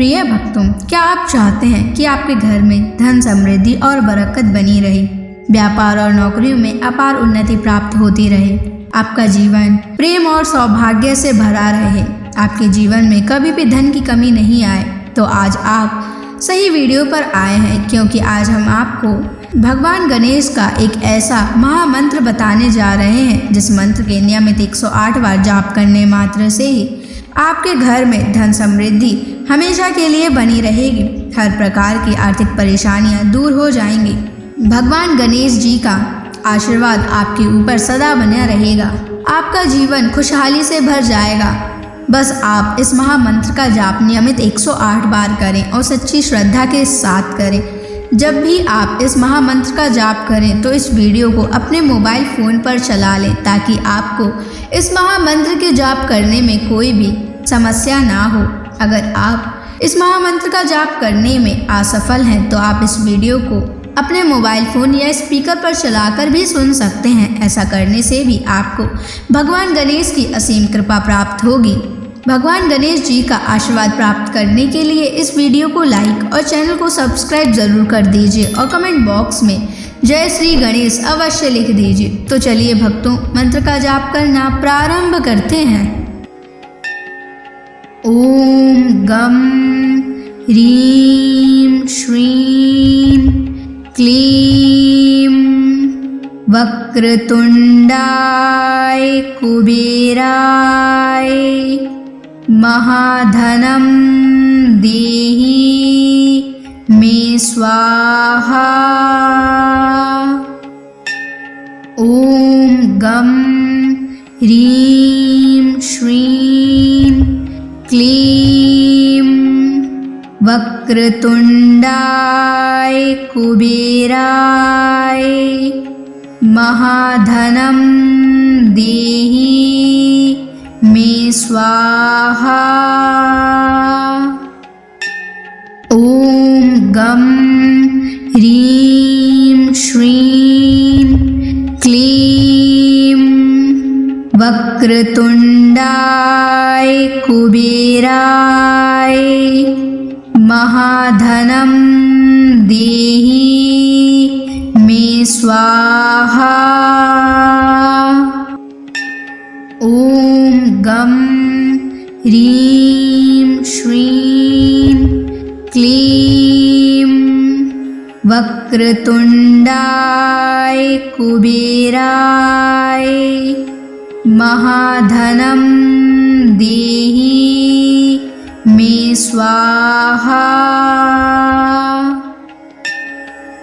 प्रिय भक्तों, क्या आप चाहते हैं कि आपके घर में धन समृद्धि और बरकत बनी रहे, व्यापार और नौकरियों में अपार उन्नति प्राप्त होती रहे, आपका जीवन प्रेम और सौभाग्य से भरा रहे, आपके जीवन में कभी भी धन की कमी नहीं आए, तो आज आप सही वीडियो पर आए हैं, क्योंकि आज हम आपको भगवान गणेश का एक ऐसा महामंत्र बताने जा रहे हैं जिस मंत्र के नियमित 108 बार जाप करने मात्र से ही आपके घर में धन समृद्धि हमेशा के लिए बनी रहेगी। हर प्रकार की आर्थिक परेशानियां दूर हो जाएंगी। भगवान गणेश जी का आशीर्वाद आपके ऊपर सदा बना रहेगा। आपका जीवन खुशहाली से भर जाएगा। बस आप इस महामंत्र का जाप नियमित 108 बार करें और सच्ची श्रद्धा के साथ करें। जब भी आप इस महामंत्र का जाप करें तो इस वीडियो को अपने मोबाइल फ़ोन पर चला लें, ताकि आपको इस महामंत्र के जाप करने में कोई भी समस्या ना हो। अगर आप इस महामंत्र का जाप करने में असफल हैं तो आप इस वीडियो को अपने मोबाइल फ़ोन या स्पीकर पर चलाकर भी सुन सकते हैं। ऐसा करने से भी आपको भगवान गणेश की असीम कृपा प्राप्त होगी। भगवान गणेश जी का आशीर्वाद प्राप्त करने के लिए इस वीडियो को लाइक और चैनल को सब्सक्राइब जरूर कर दीजिए और कमेंट बॉक्स में जय श्री गणेश अवश्य लिख दीजिए। तो चलिए भक्तों, मंत्र का जाप करना प्रारंभ करते हैं। ओम गम ह्रीं श्रीं क्लीं वक्रतुंडाय कुबेराय महाधनं देहि मे स्वाहा। ओम गम ह्रीं श्रीं क्लीं वक्रतुंडाय कुबेराय महाधनं देहि मे स्वाहा। ओम गम ह्रीं श्रीं क्लीं वक्रतुंडाय कुबेराय महाधनं देहि मे स्वाहा। ओम गम ह्रीं श्रीं क्लीं वक्रतुंडाय कुबेराय महाधनं देहि मे स्वाहा।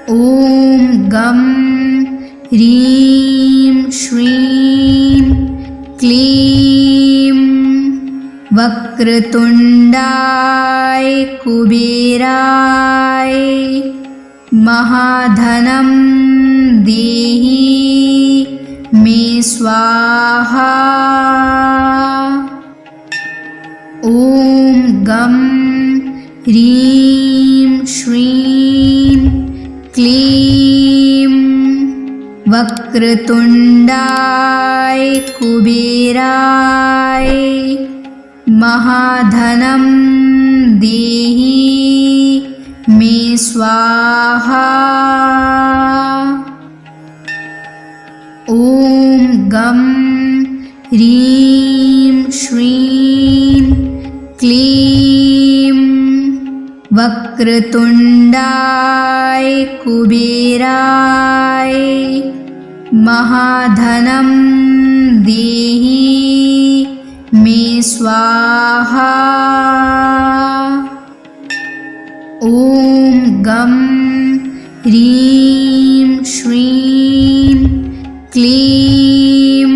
ओम गम ह्रीं श्रीं क्लीं वक्रतुंडाय कुबेराय महाधनं देहि मे स्वाहा। ओम गम ह्रीं श्रीं क्लीं वक्रतुंडाय कुबेराय महाधनं देहि मे स्वाहा। ओम गम ह्रीं श्रीं क्लीं वक्रतुंडाय कुबेराय महाधनं देहि मे स्वाहा। ओम गम ह्रीं श्रीं क्लीं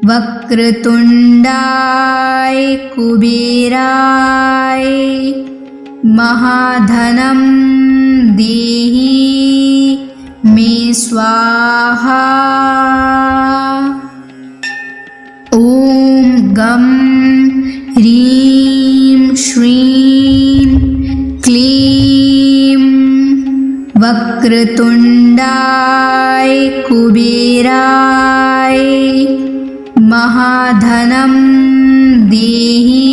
वक्रतुंडाय कुबेराय महाधनं देहि मे स्वाहा। ओम गम ह्रीं श्रीं क्लीं वक्रतुंडाय कुबेराय महाधनं देहि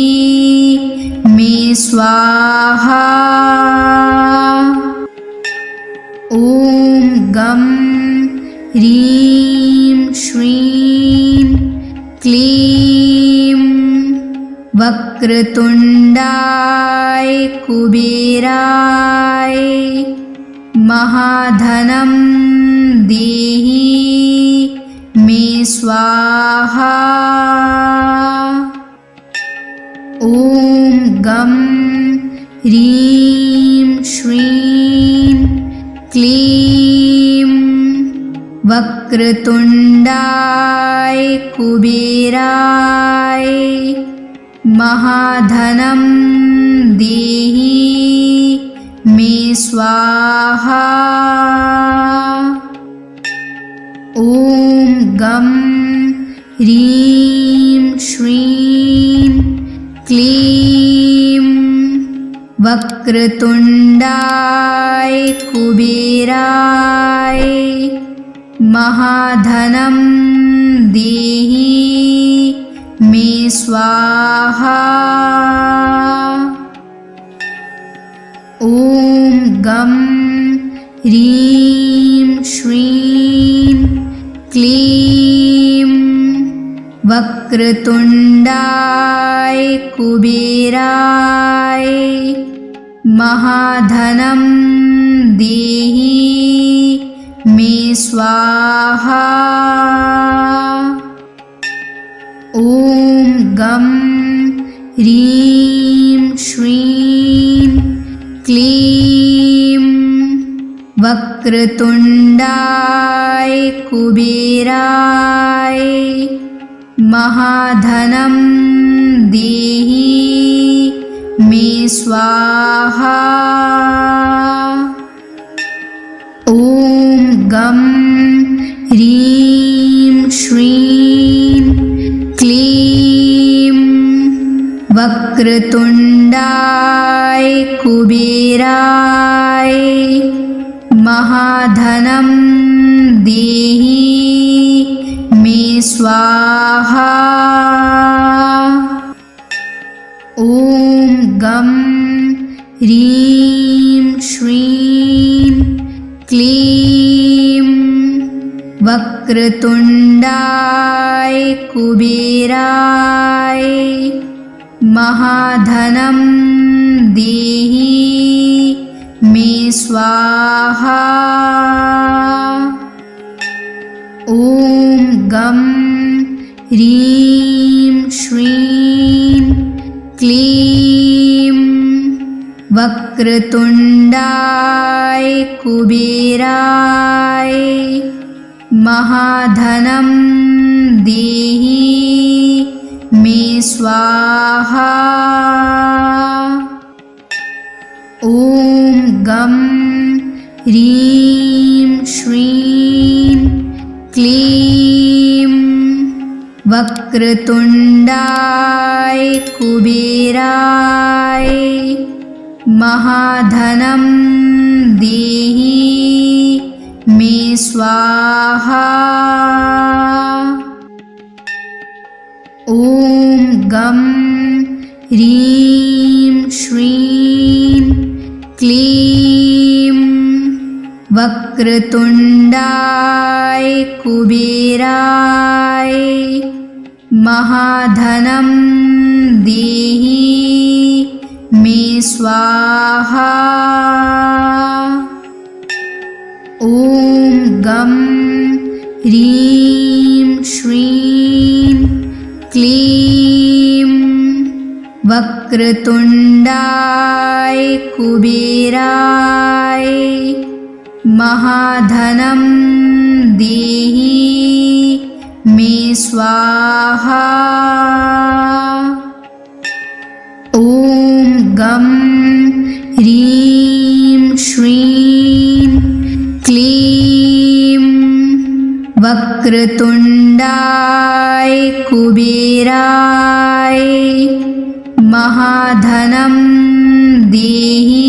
मे स्वाहा। ॐ गं ह्रीं श्रीं क्लीं वक्रतुण्डाय कुबेराय महाधनं देहि मे स्वाहा। ॐ गं ह्रीं श्रीं क्लीं वक्रतुण्डाय कुबेराय महाधनं देहि मे स्वाहा। ॐ गं ह्रीं श्रीं क्लीं वक्रतुण्डाय कुबेराय महाधनं देहि मे स्वाहा। ॐ गं ह्रीं श्रीं क्लीं वक्रतुण्डाय कुबेराय महाधनं देहि मे स्वाहा। ॐ गं ह्रीं श्रीं क्लीं वक्रतुण्डाय कुबेराय महाधनं देहि मे स्वाहा। ॐ गं ह्रीं श्रीं क्लीं वक्रतुण्डाय कुबेराय महाधनं देहि मे स्वाहा। ॐ गं ह्रीं श्रीं क्लीं वक्रतुण्डाय कुबेराय महाधनं देहि मे स्वाहा। ॐ गं ह्रीं श्रीं क्लीं वक्रतुण्डाय कुबेराय महाधनं देहि मे स्वाहा। ॐ गं ह्रीं श्रीं क्लीं वक्रतुण्डाय कुबेराय महाधनं देहि मे स्वाहा। ॐ गं ह्रीं श्रीं क्लीं वक्रतुण्डाय कुबेराय महाधनं देहि मे स्वाहा। ॐ गं ह्रीं श्रीं क्लीं वक्रतुण्डाय कुबेराय महाधनं देहि मे स्वाहा। ॐ गं ह्रीं श्रीं क्लीं वक्रतुण्डाय कुबेराय महाधनं देहि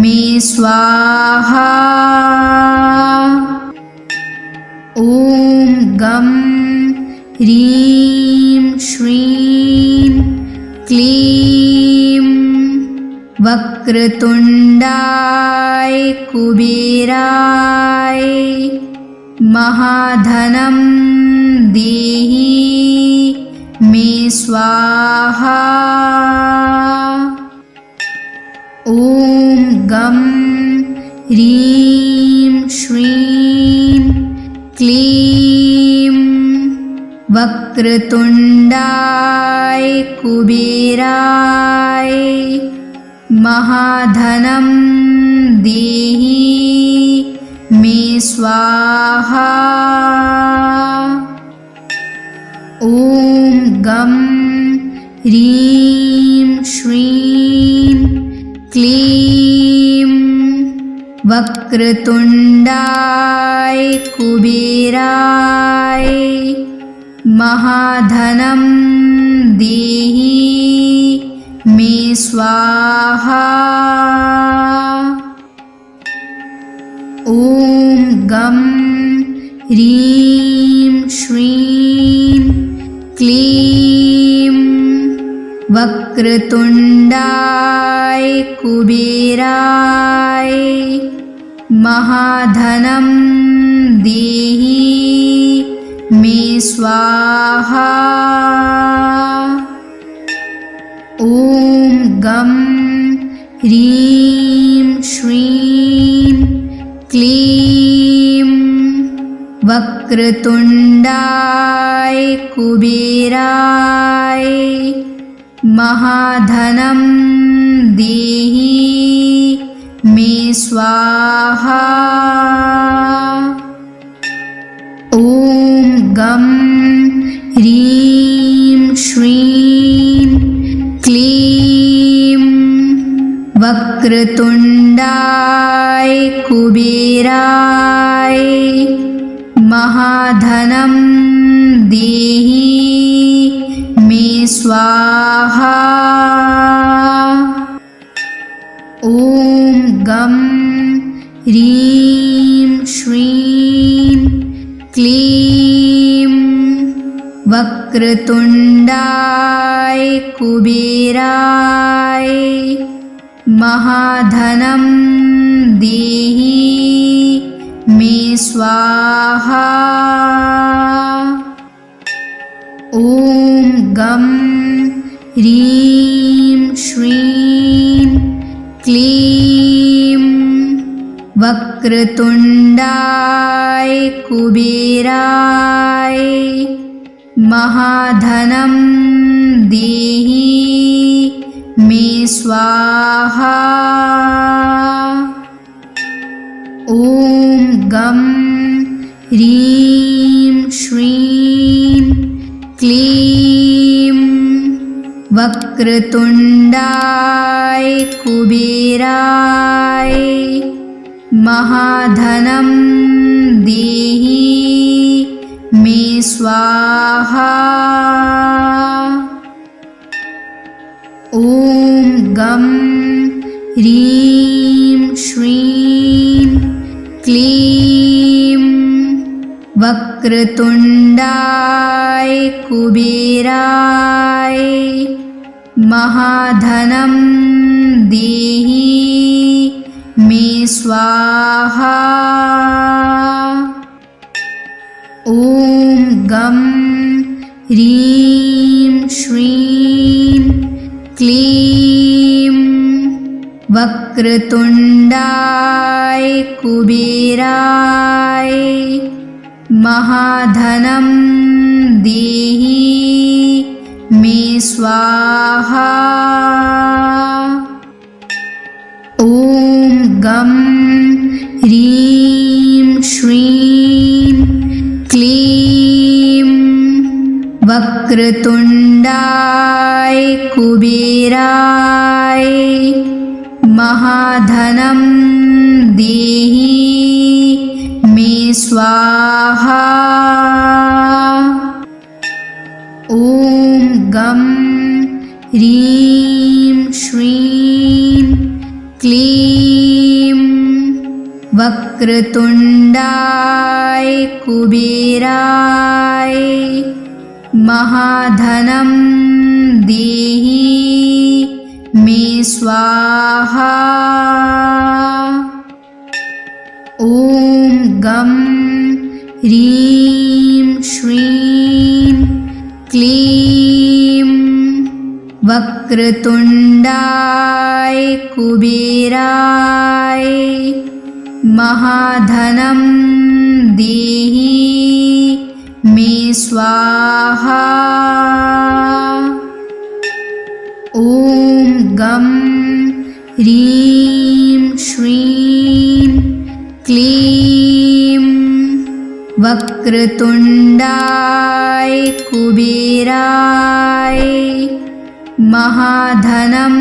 मे स्वाहा। ॐ गं ह्रीं श्रीं क्लीं वक्रतुण्डाय कुबेराय महाधनं देहि मे स्वाहा। ॐ गं ह्रीं श्रीं क्लीं वक्रतुण्डाय कुबेराय महाधनं देहि मे स्वाहा। ॐ गं ह्रीं श्रीं क्लीं वक्रतुण्डाय कुबेराय महाधनं देहि मे स्वाहा। ॐ गं ह्रीं श्रीं क्लीं वक्रतुण्डाय कुबेराय महाधनं देहि मे स्वाहा। ॐ गं ह्रीं श्रीं क्लीं वक्रतुण्डाय कुबेराय महाधनं देहि मे स्वाहा। ॐ गं ह्रीं श्रीं क्लीं वक्रतुण्डाय कुबेराय महाधनं देहि मे स्वाहा। ॐ गं ह्रीं श्रीं क्लीं वक्रतुण्डाय कुबेराय महाधनं देहि मे स्वाहा। ॐ गं ह्रीं श्रीं क्लीं वक्रतुण्डाय कुबेराय महाधनं देहि मे स्वाहा। ॐ गं ह्रीं श्रीं क्लीं वक्रतुण्डाय कुबेराय महाधनं देहि मे स्वाहा। ॐ गं ह्रीं श्रीं क्लीं वक्रतुण्डाय कुबेराय महाधनं देहि मे स्वाहा। ॐ गं ह्रीं श्रीं क्लीं वक्रतुण्डाय कुबेराय महाधनं देहि मे स्वाहा। ॐ गं ह्रीं श्रीं क्लीं वक्रतुण्डाय कुबेराय महाधनं देहि मे स्वाहा। ॐ गं ह्रीं श्रीं क्लीं वक्रतुण्डाय कुबेराय महाधनं देहि मे स्वाहा। ॐ गं ह्रीं श्रीं क्लीं वक्रतुण्डाय कुबेराय महाधनं देहि मे स्वाहा। ॐ गं ह्रीं श्रीं क्लीं वक्रतुण्डाय कुबेराय महाधनं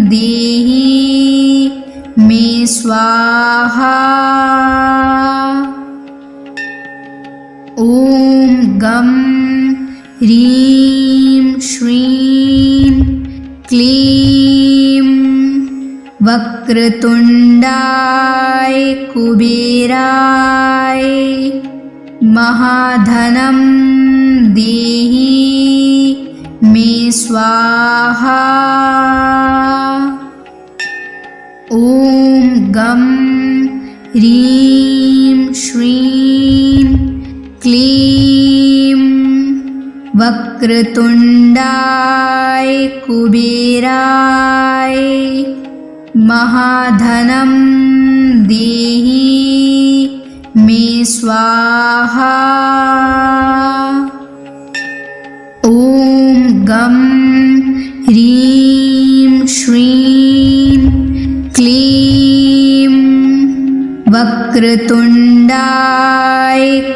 देहि मे स्वाहा। ॐ गं ह्रीं श्रीं क्लीं वक्रतुण्डाय कुबेराय महाधनं देहि मे स्वाहा। ॐ गं ह्रीं श्रीं क्लीं वक्रतुण्डाय कुबेराय महाधनं देहि मे स्वाहा। ॐ गं ह्रीं श्रीं क्लीं वक्रतुण्डाय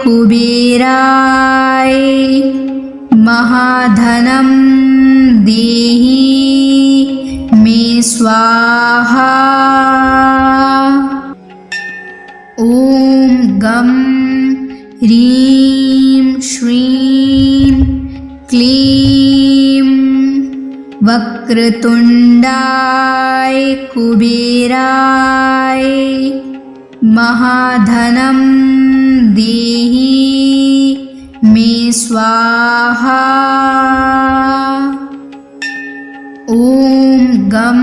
कुबेराय महाधनं देहि मे स्वाहा। ॐ गं ह्रीं श्रीं क्लीं वक्रतुण्डाय कुबेराय महाधनं देहि मे स्वाहा। ॐ गं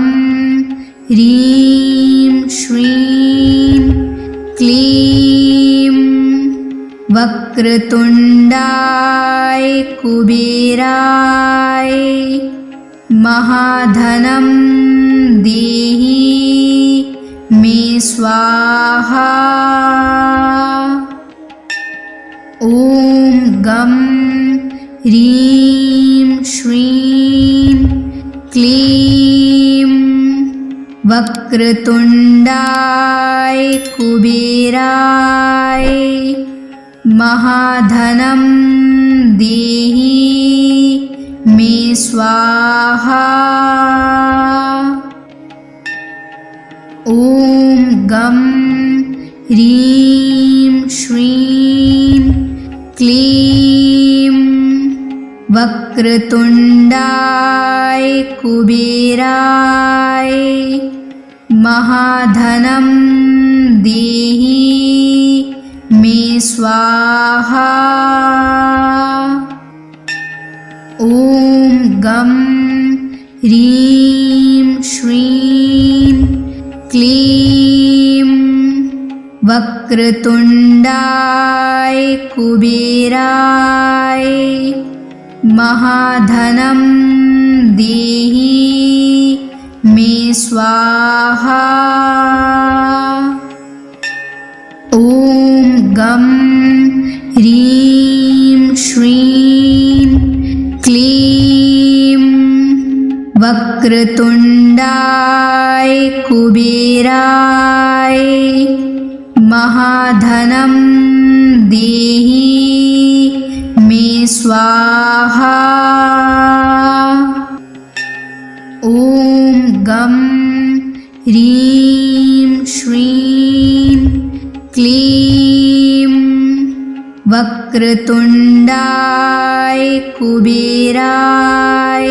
ह्रीं श्रीं क्लीं वक्रतुण्डाय कुबेराय महाधनं देहि मे स्वाहा। ॐ गं ह्रीं श्रीं क्लीं वक्रतुण्डाय कुबेराय महाधनं देहि मे स्वाहा। ॐ गं ह्रीं श्रीं क्लीं वक्रतुण्डाय कुबेराय महाधनं देहि मे स्वाहा। ॐ गं ह्रीं श्रीं क्लीं वक्रतुण्डाय कुबेराय महाधनं देहि मे स्वाहा। ॐ गं ह्रीं श्रीं क्लीं वक्रतुण्डाय कुबेराय महाधनं देहि मे स्वाहा। ॐ गं ह्रीं श्रीं क्लीं वक्रतुण्डाय कुबेराय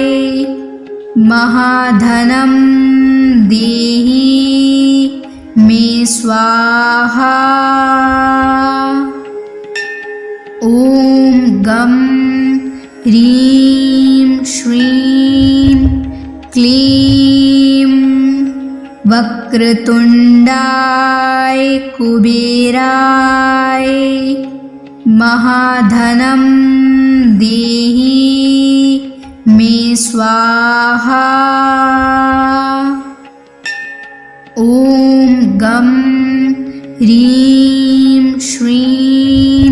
महाधनं देहि मे स्वाहा। ॐ गं ह्रीं श्रीं क्लीं वक्रतुण्डाय कुबेराय महाधनं देहि मे स्वाहा। ॐ गं ह्रीं श्रीं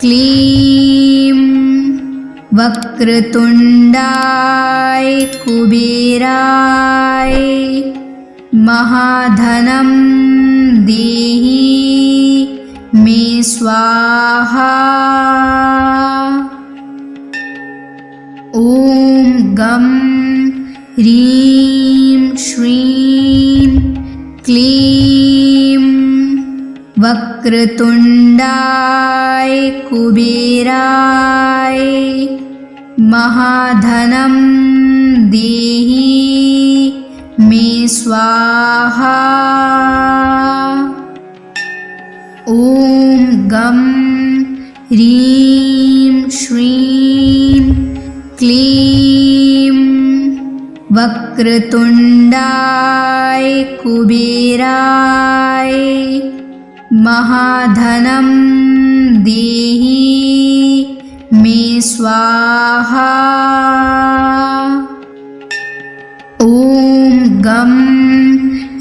क्लीं वक्रतुण्डाय कुबेराय महाधनं देहि मे स्वाहा। ॐ गं ह्रीं श्रीं क्लीं वक्रतुण्डाय कुबेराय महाधनं देहि मे स्वाहा। ॐ गं ह्रीं श्रीं क्लीं वक्रतुण्डाय कुबेराय महाधनं देहि मे स्वाहा। ॐ गं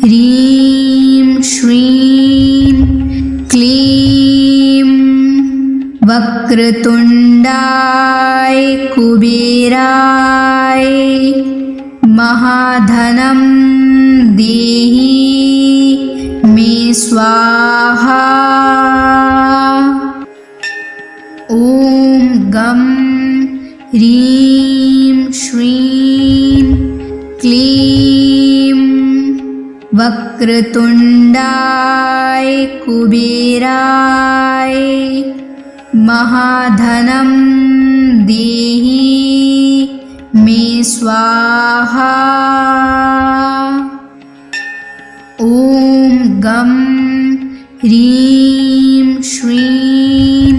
ह्रीं श्रीं क्लीं वक्रतुण्डाय कुबेराय महाधनं देहि मे स्वाहा। ॐ गं ह्रीं श्रीं क्लीं वक्रतुण्डाय कुबेराय महाधनं देहि मे स्वाहा। ॐ गं ह्रीं श्रीं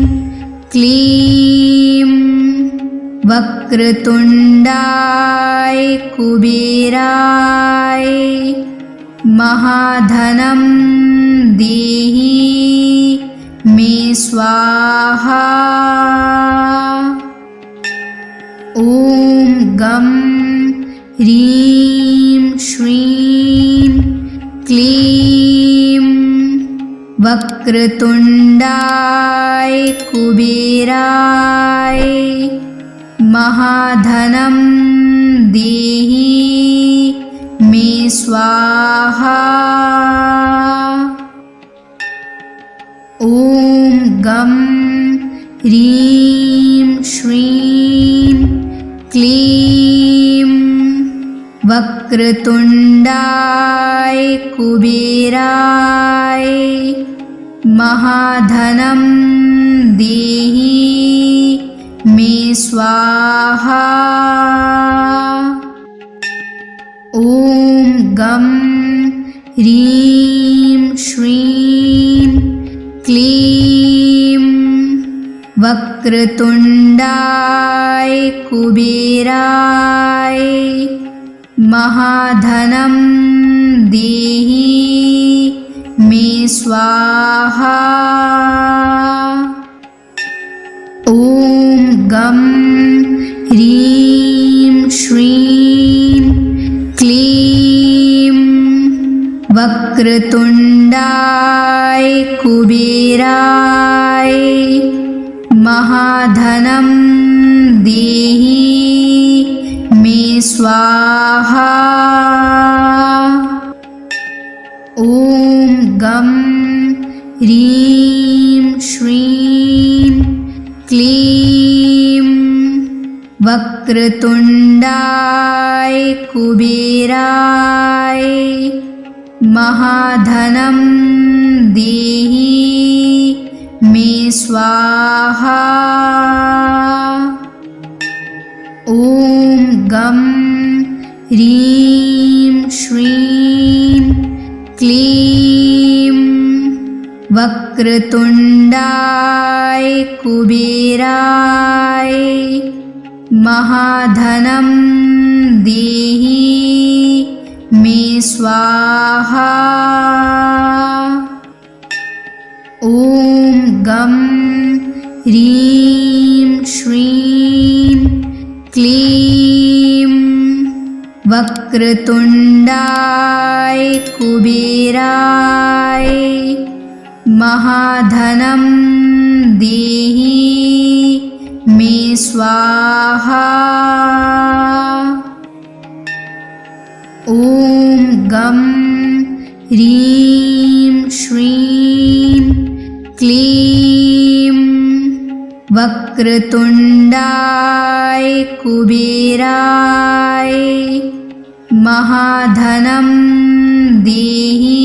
क्लीं वक्रतुण्डाय कुबेराय महाधनं देहि मे स्वाहा। ॐ गं ह्रीं श्रीं क्लीं वक्रतुण्डाय कुबेराय महाधनं देहि मे स्वाहा। ॐ गं ह्रीं श्रीं क्लीं वक्रतुण्डाय कुबेराय महाधनं देहि मे स्वाहा। ॐ गं ह्रीं श्रीं क्लीं वक्रतुण्डाय कुबेराय महाधनं देहि मे स्वाहा। ॐ गं ह्रीं श्रीं क्लीं वक्रतुण्डाय कुबेराय महाधनं देहि मे स्वाहा। ॐ गं ह्रीं श्रीं क्लीं वक्रतुण्डाय कुबेराय महाधनं देहि मे स्वाहा। ॐ गं ह्रीं श्रीं क्लीं वक्रतुण्डाय कुबेराय महाधनं देहि मे स्वाहा। ॐ गं ह्रीं श्रीं क्लीं वक्रतुण्डाय कुबेराय महाधनं देहि मे स्वाहा। ॐ गं ह्रीं श्रीं क्लीं वक्रतुण्डाय कुबेराय महाधनं देहि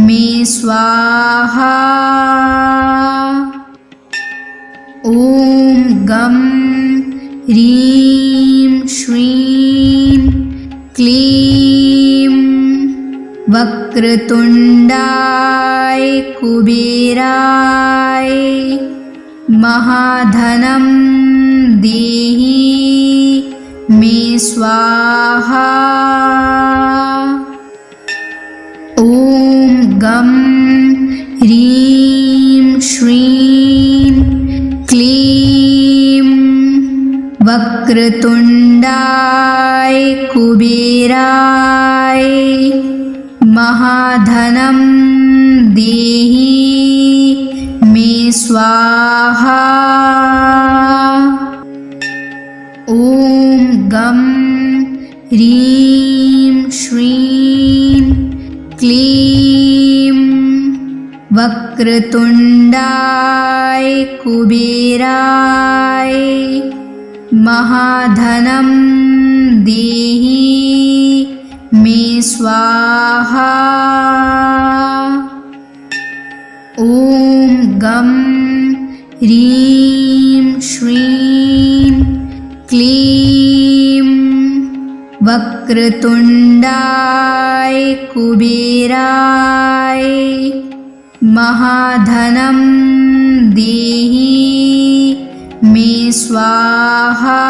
मे स्वाहा। ॐ गं ह्रीं श्रीं क्लीं वक्रतुण्डाय कुबेराय महाधनं देहि मे स्वाहा। ॐ गं ह्रीं श्रीं क्लीं वक्रतुण्डाय कुबेराय महाधनं देहि मे स्वाहा। ॐ गं ह्रीं श्रीं क्लीं वक्रतुण्डाय कुबेराय महाधनं देहि मे स्वाहा। ॐ गं ह्रीं श्रीं क्लीं वक्रतुण्डाय कुबेराय महाधनं देहि मे स्वाहा।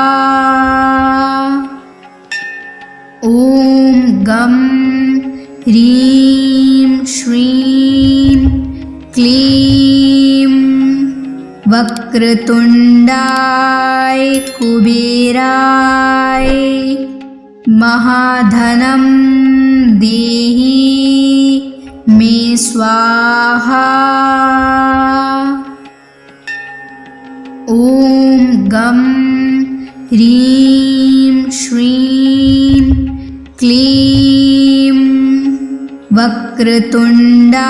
ॐ गं ह्रीं श्रीं क्लीं वक्रतुण्डाय कुबेराय महाधनं देहि मे स्वाहा। ॐ गं ह्रीं श्रीं क्लीं वक्रतुण्डाय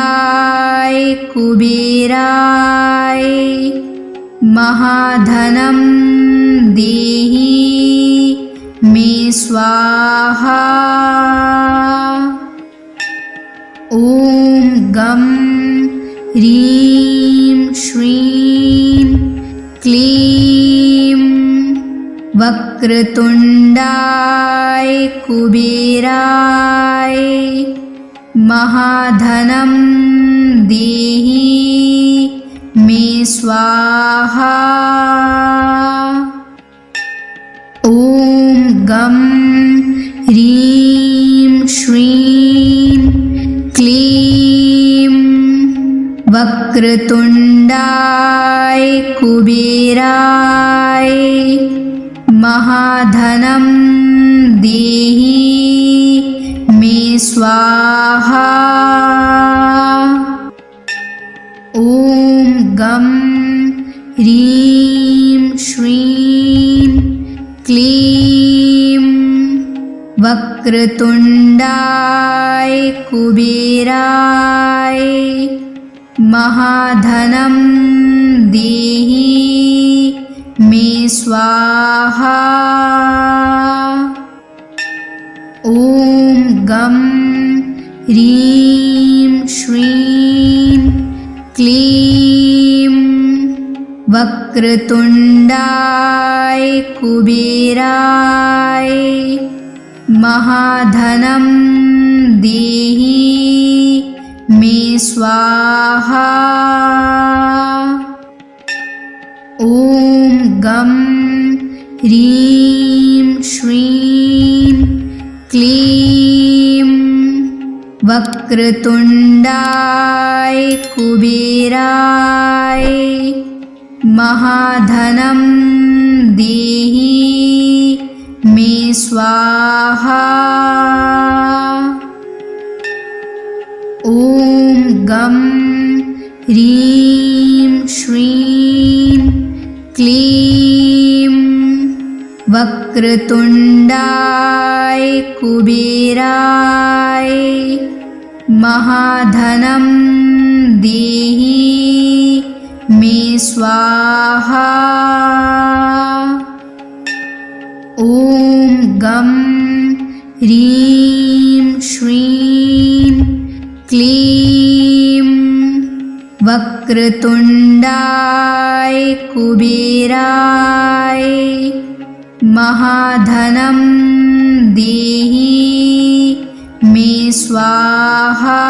कुबेराय महाधनं देहि मे स्वाहा। ॐ गं ह्रीं श्रीं क्लीं वक्रतुण्डाय कुबेराय महाधनं देहि मे स्वाहा। ॐ गं ह्रीं श्रीं क्लीं वक्रतुण्डाय कुबेराय महाधनं देहि मे स्वाहा। ॐ गं ह्रीं श्रीं क्लीं वक्रतुण्डाय कुबेराय महाधनं देहि मे स्वाहा। ॐ गं ह्रीं श्रीं क्लीं वक्रतुण्डाय कुबेराय महाधनं देहि मे स्वाहा। ॐ गं ह्रीं श्रीं क्लीं वक्रतुण्डाय कुबेराय महाधनं देहि मे स्वाहा। ॐ गं ह्रीं श्रीं क्लीं वक्रतुण्डाय कुबेराय महाधनं देहि मे स्वाहा। ॐ गं ह्रीं श्रीं क्लीं वक्रतुण्डाय कुबेराय महाधनं देहि मे स्वाहा।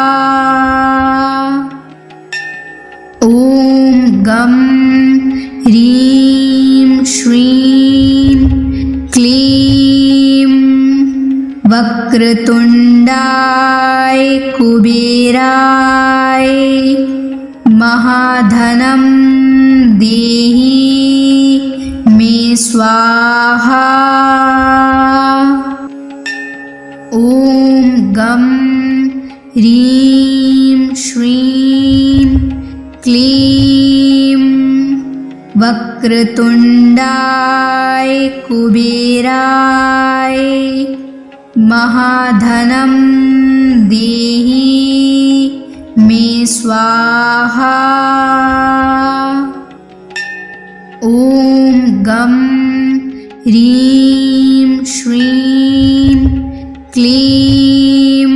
ॐ गं ह्रीं श्रीं क्लीं वक्रतुण्डाय कुबेराय महाधनं देहि मे स्वाहा। ॐ गं ह्रीं श्रीं क्लीं वक्रतुण्डाय कुबेराय महाधनं देहि मे स्वाहा। ॐ गं ह्रीं श्रीं क्लीं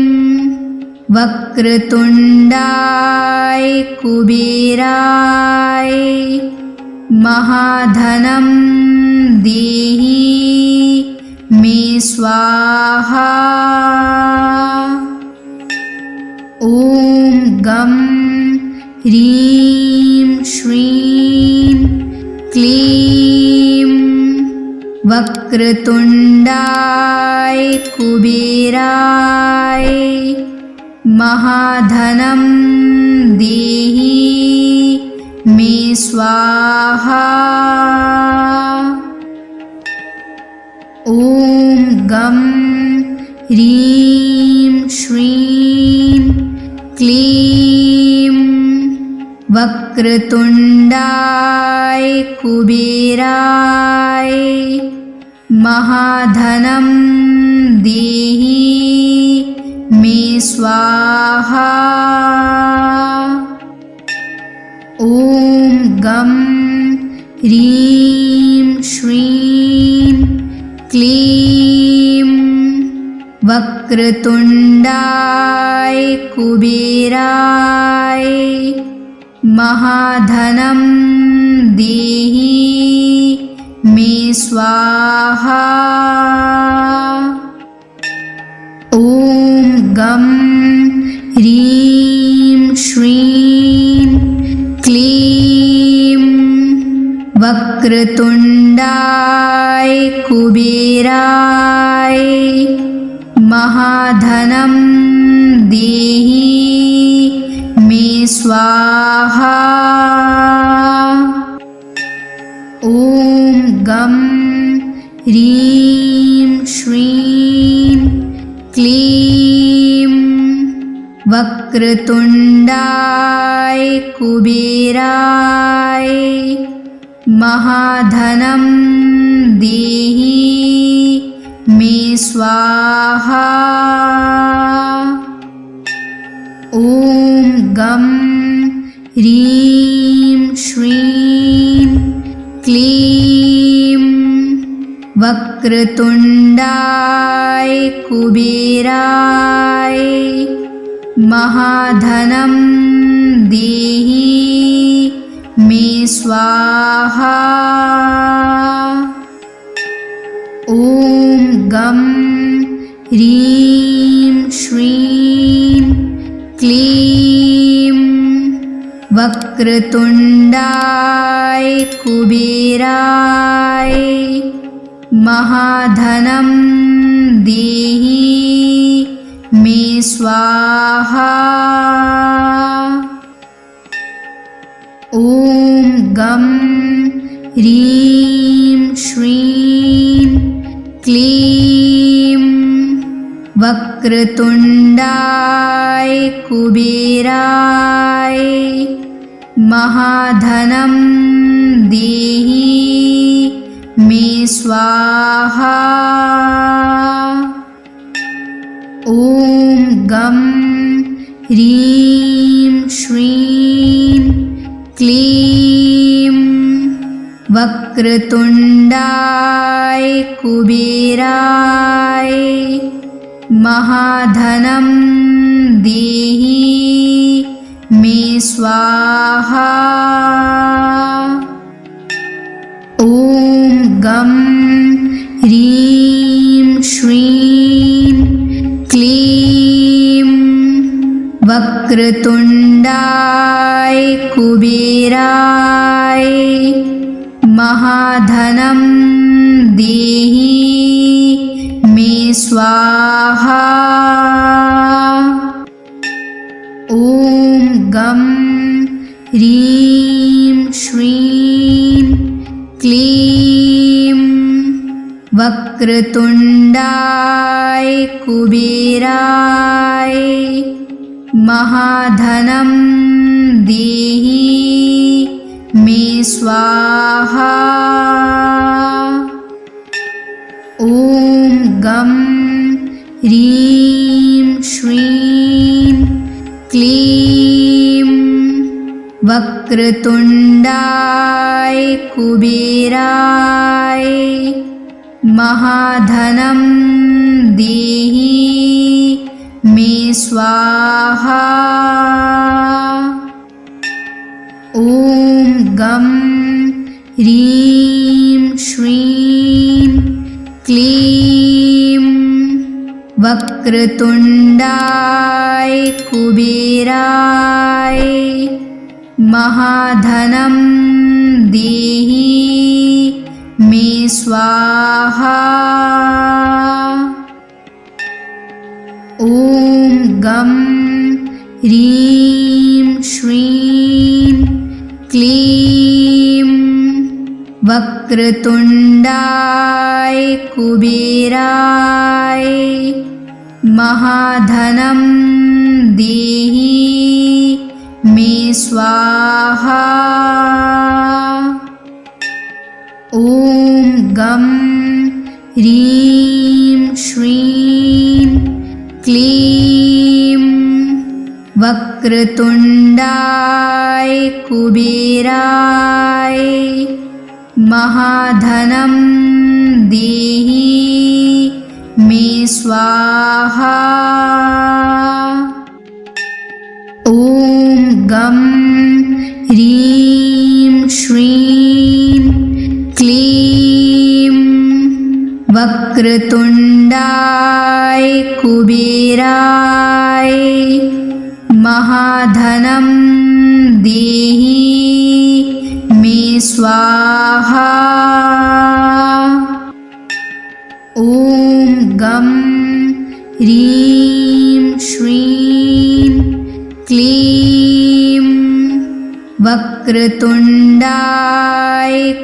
वक्रतुण्डाय कुबेराय महाधनं देहि मे स्वाहा। ॐ गं ह्रीं श्रीं क्लीं वक्रतुण्डाय कुबेराय महाधनं देहि मे स्वाहा। ॐ गं ह्रीं श्रीं क्लीं वक्रतुण्डाय कुबेराय महाधनं देहि मे स्वाहा। ॐ गं ह्रीं श्रीं क्लीं वक्रतुण्डाय कुबेराय महाधनं देहि मे स्वाहा। ॐ गं ह्रीं श्रीं क्लीं वक्रतुण्डाय कुबेराय महाधनं देहि मे स्वाहा। ॐ गं ह्रीं श्रीं क्लीं वक्रतुण्डाय कुबेराय महाधनं देहि मे स्वाहा। ॐ गं ह्रीं श्रीं क्लीं वक्रतुण्डाय कुबेराय महाधनं देहि मे स्वाहा। ॐ गं ह्रीं श्रीं क्लीं वक्रतुण्डाय कुबेराय महाधनं देहि मे मे स्वाहा। ॐ गं ह्रीं श्रीं क्लीं वक्रतुण्डाय कुबेराय महाधनं देहि मे स्वाहा। ॐ गं ह्रीं श्रीं क्लीं वक्रतुण्डाय कुबेराय महाधनं देहि मे स्वाहा। ॐ गं ह्रीं श्रीं क्लीं वक्रतुण्डाय कुबेराय महाधनं देहि मे स्वाहा। ॐ गं ह्रीं श्रीं क्लीं वक्रतुण्डाय कुबेराय महाधनं देहि मे स्वाहा। ॐ गं ह्रीं श्रीं क्लीं वक्रतुण्डाय कुबेराय महाधनं देहि मे स्वाहा। ॐ गं ह्रीं श्रीं क्लीं वक्रतुण्डाय कुबेराय महाधनं देहि मे स्वाहा। ॐ गं ह्रीं श्रीं क्लीं वक्रतुण्डाय कुबेराय महाधनं देहि मे स्वाहा। ॐ गं ह्रीं श्रीं क्लीं वक्रतुण्डाय कुबेराय महाधनं देहि मे स्वाहा। ॐ गं ह्रीं श्रीं क्लीं वक्रतुण्डाय कुबेराय महाधनं देहि मे स्वाहा। ॐ गं ह्रीं श्रीं क्लीं वक्रतुण्डाय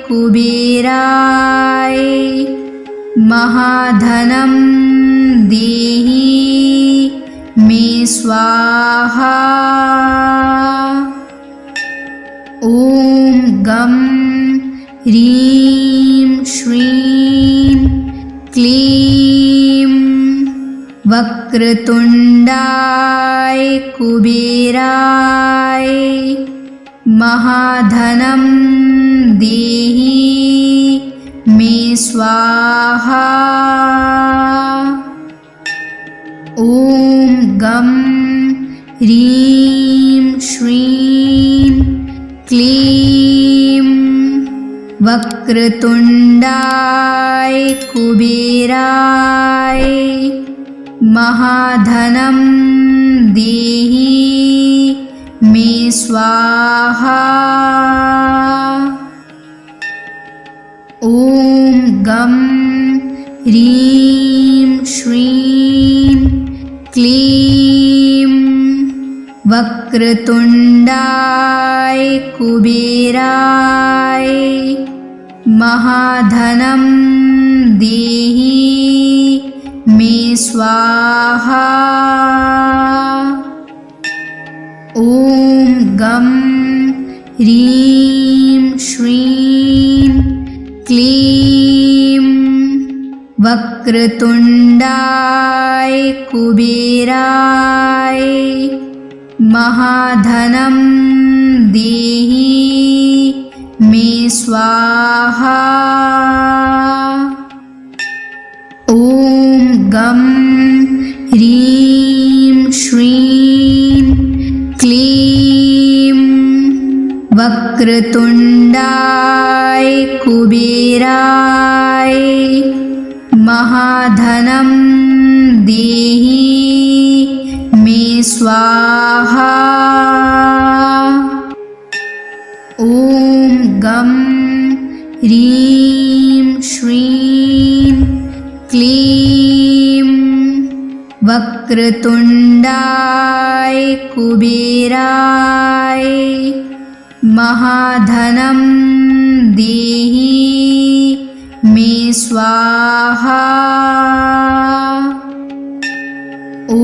कुबेराय महाधनं देहि मे स्वाहा। ॐ गं ह्रीं श्रीं क्लीं वक्रतुण्डाय कुबेराय महाधनं देहि मे स्वाहा। ॐ गं ह्रीं श्रीं क्लीं वक्रतुण्डाय कुबेराय महाधनं देहि मे स्वाहा। ॐ गं ह्रीं श्रीं क्लीं वक्रतुण्डाय कुबेराय महाधनं देहि मे स्वाहा। ॐ गं ह्रीं श्रीं क्लीं वक्रतुण्डाय कुबेराय महाधनं देहि मे स्वाहा। ॐ गं ह्रीं श्रीं क्लीं वक्रतुण्डाय कुबेराय महाधनं देहि मे स्वाहा। ॐ गं ह्रीं श्रीं क्लीं वक्रतुण्डाय कुबेराय महाधनं देहि मे स्वाहा। ॐ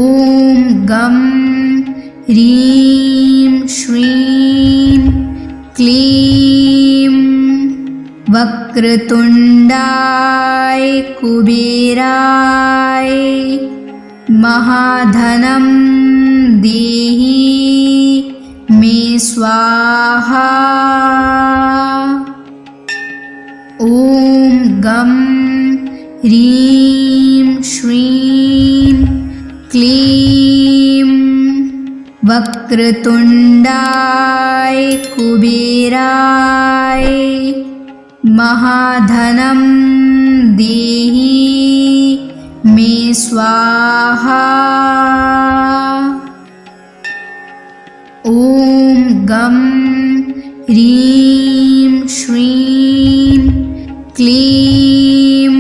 गं ह्रीं श्रीं क्लीं वक्रतुण्डाय कुबेराय महाधनं देहि मे स्वाहा। ॐ गं ह्रीं श्रीं क्लीं वक्रतुण्डाय कुबेराय महाधनं देहि मे स्वाहा। ॐ गं ह्रीं श्रीं क्लीं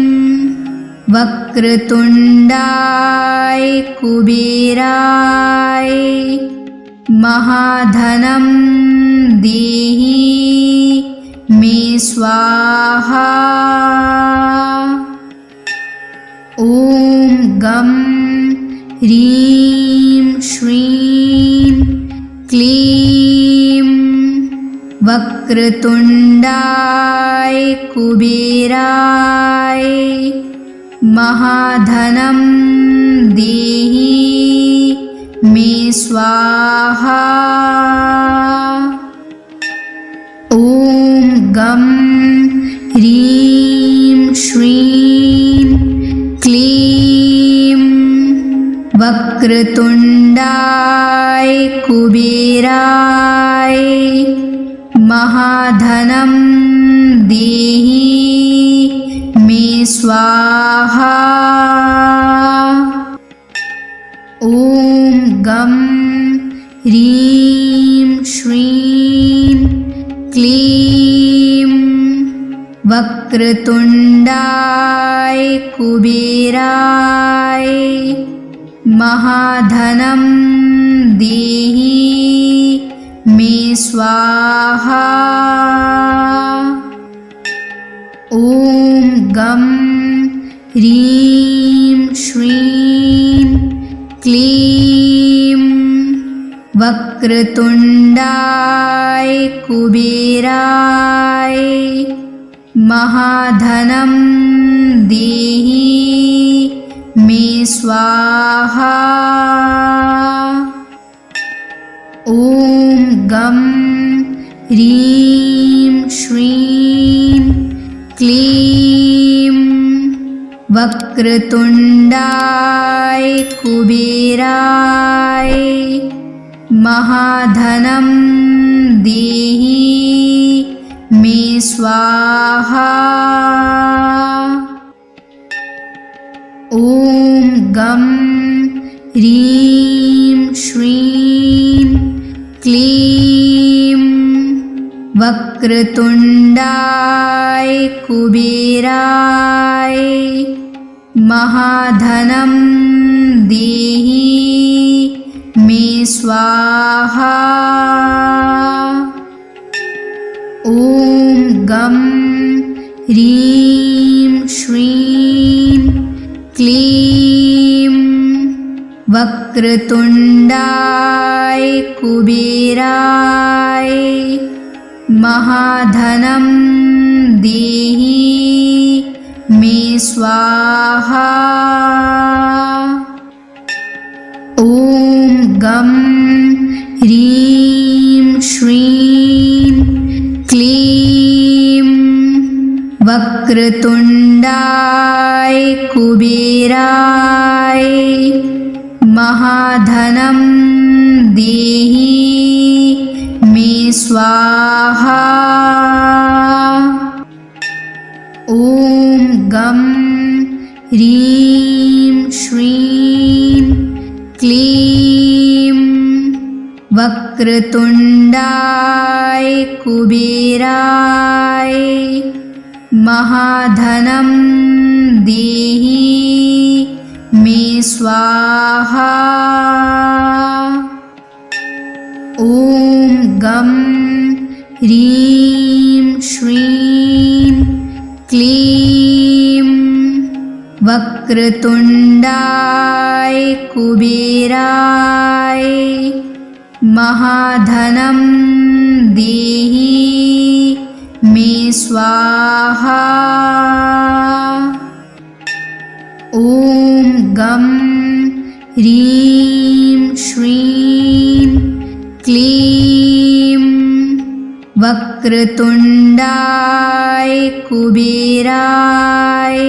वक्रतुण्डाय कुबेराय महाधनं देहि मे स्वाहा। ॐ गं ह्रीं श्रीं क्लीं वक्रतुण्डाय कुबेराय महाधनं देहि मे स्वाहा। ॐ गं ह्रीं श्रीं क्लीं वक्रतुण्डाय कुबेराय महाधनं देहि मे स्वाहा। ॐ गं ह्रीं श्रीं क्लीं वक्रतुण्डाय कुबेराय महाधनं देहि मे स्वाहा। ॐ गं ह्रीं श्रीं क्लीं वक्रतुण्डाय कुबेराय महाधनं देहि मे स्वाहा। ॐ गं ह्रीं श्रीं क्लीं वक्रतुण्डाय कुबेराय महाधनं देहि मे स्वाहा। ॐ गं ह्रीं श्रीं क्लीं वक्रतुण्डाय कुबेराय महाधनं देहि मे स्वाहा। ॐ गं ह्रीं श्रीं क्लीं वक्रतुण्डाय कुबेराय महाधनं देहि मे स्वाहा। ॐ गं ह्रीं श्रीं क्लीं वक्रतुण्डाय कुबेराय महाधनं देहि मे स्वाहा। ॐ गं ह्रीं श्रीं क्लीं वक्रतुण्डाय कुबेराय महाधनं देहि मे स्वाहा। ॐ गं ह्रीं श्रीं क्लीं वक्रतुण्डाय कुबेराय महाधनं देहि मे स्वाहा। ॐ गं ह्रीं श्रीं क्लीं वक्रतुण्डाय कुबेराय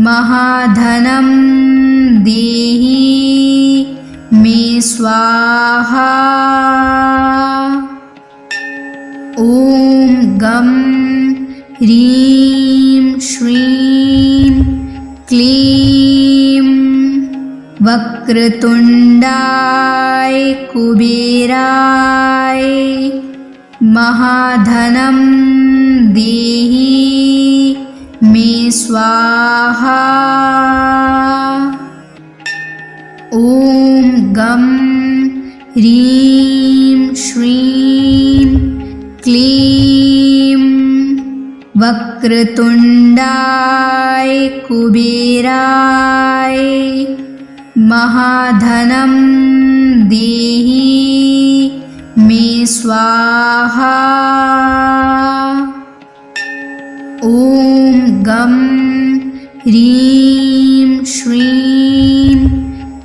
महाधनं देहि मे स्वाहा। ॐ गं ह्रीं श्रीं क्लीं वक्रतुण्डाय कुबेराय महाधनं देहि मे स्वाहा। ॐ गं ह्रीं श्रीं क्लीं वक्रतुण्डाय कुबेराय महाधनं देहि मे स्वाहा। ॐ गं ह्रीं श्रीं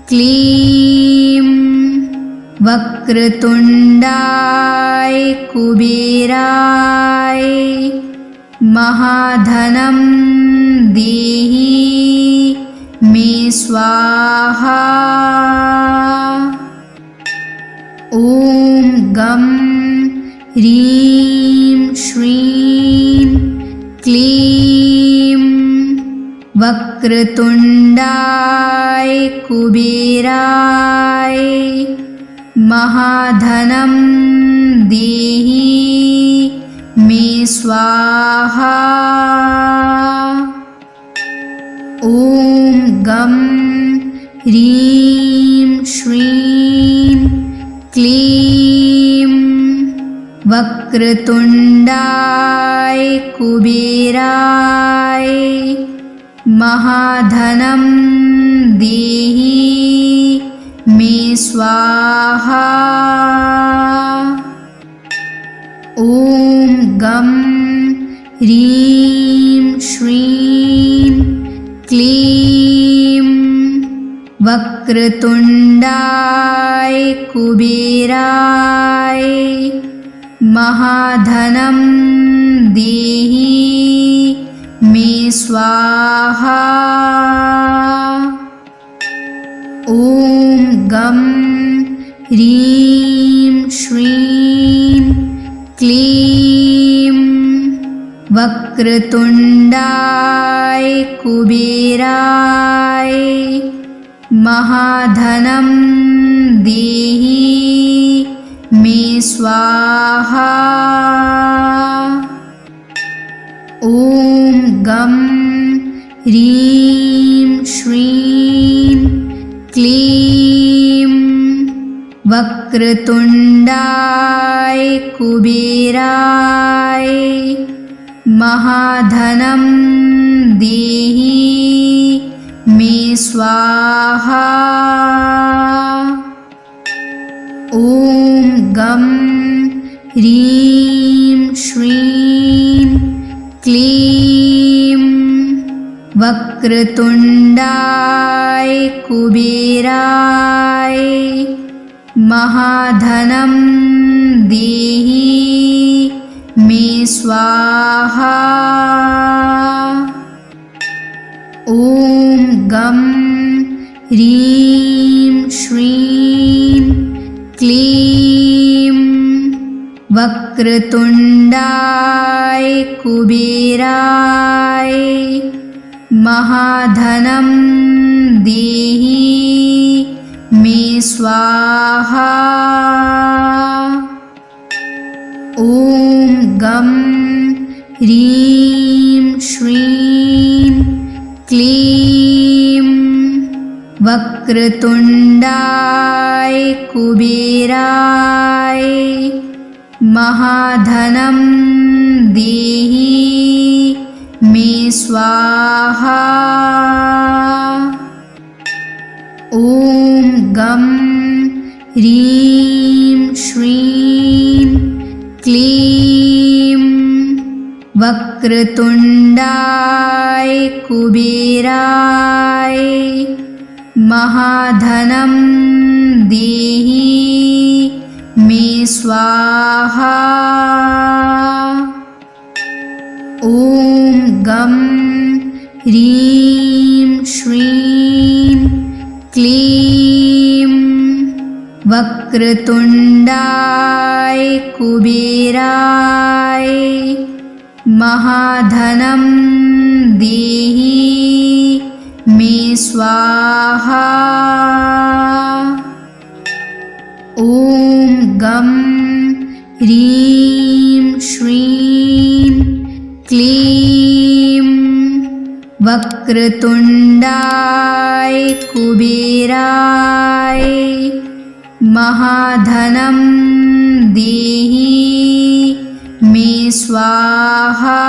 क्लीं वक्रतुण्डाय कुबेराय महाधनं देहि मे स्वाहा। ॐ गं ह्रीं श्रीं क्लीं वक्रतुण्डाय कुबेराय महाधनं देहि मे स्वाहा। ॐ गं ह्रीं श्रीं क्लीं वक्रतुण्डाय कुबेराय महाधनं देहि मे स्वाहा। ॐ गं ह्रीं श्रीं क्लीं वक्रतुण्डाय कुबेराय महाधनं देहि मे स्वाहा। ॐ गं ह्रीं श्रीं क्लीं वक्रतुण्डाय कुबेराय महाधनं देहि मे स्वाहा। ॐ गं ह्रीं श्रीं क्लीं वक्रतुण्डाय कुबेराय महाधनं देहि मे स्वाहा। ॐ गं ह्रीं श्रीं क्लीं वक्रतुण्डाय कुबेराय महाधनं देहि मे स्वाहा। ॐ गं ह्रीं श्रीं क्लीं वक्रतुण्डाय कुबेराय महाधनं देहि मे स्वाहा। ॐ गं ह्रीं श्रीं क्लीं वक्रतुण्डाय कुबेराय महाधनं देहि मे स्वाहा। ॐ गं ह्रीं श्रीं क्लीं वक्रतुण्डाय कुबेराय महाधनं देहि मे स्वाहा। ॐ गं ह्रीं श्रीं क्लीं वक्रतुण्डाय कुबेराय महाधनं देहि मे स्वाहा। ॐ गं ह्रीं श्रीं क्लीं वक्रतुण्डाय कुबेराय महाधनं देहि मे स्वाहा।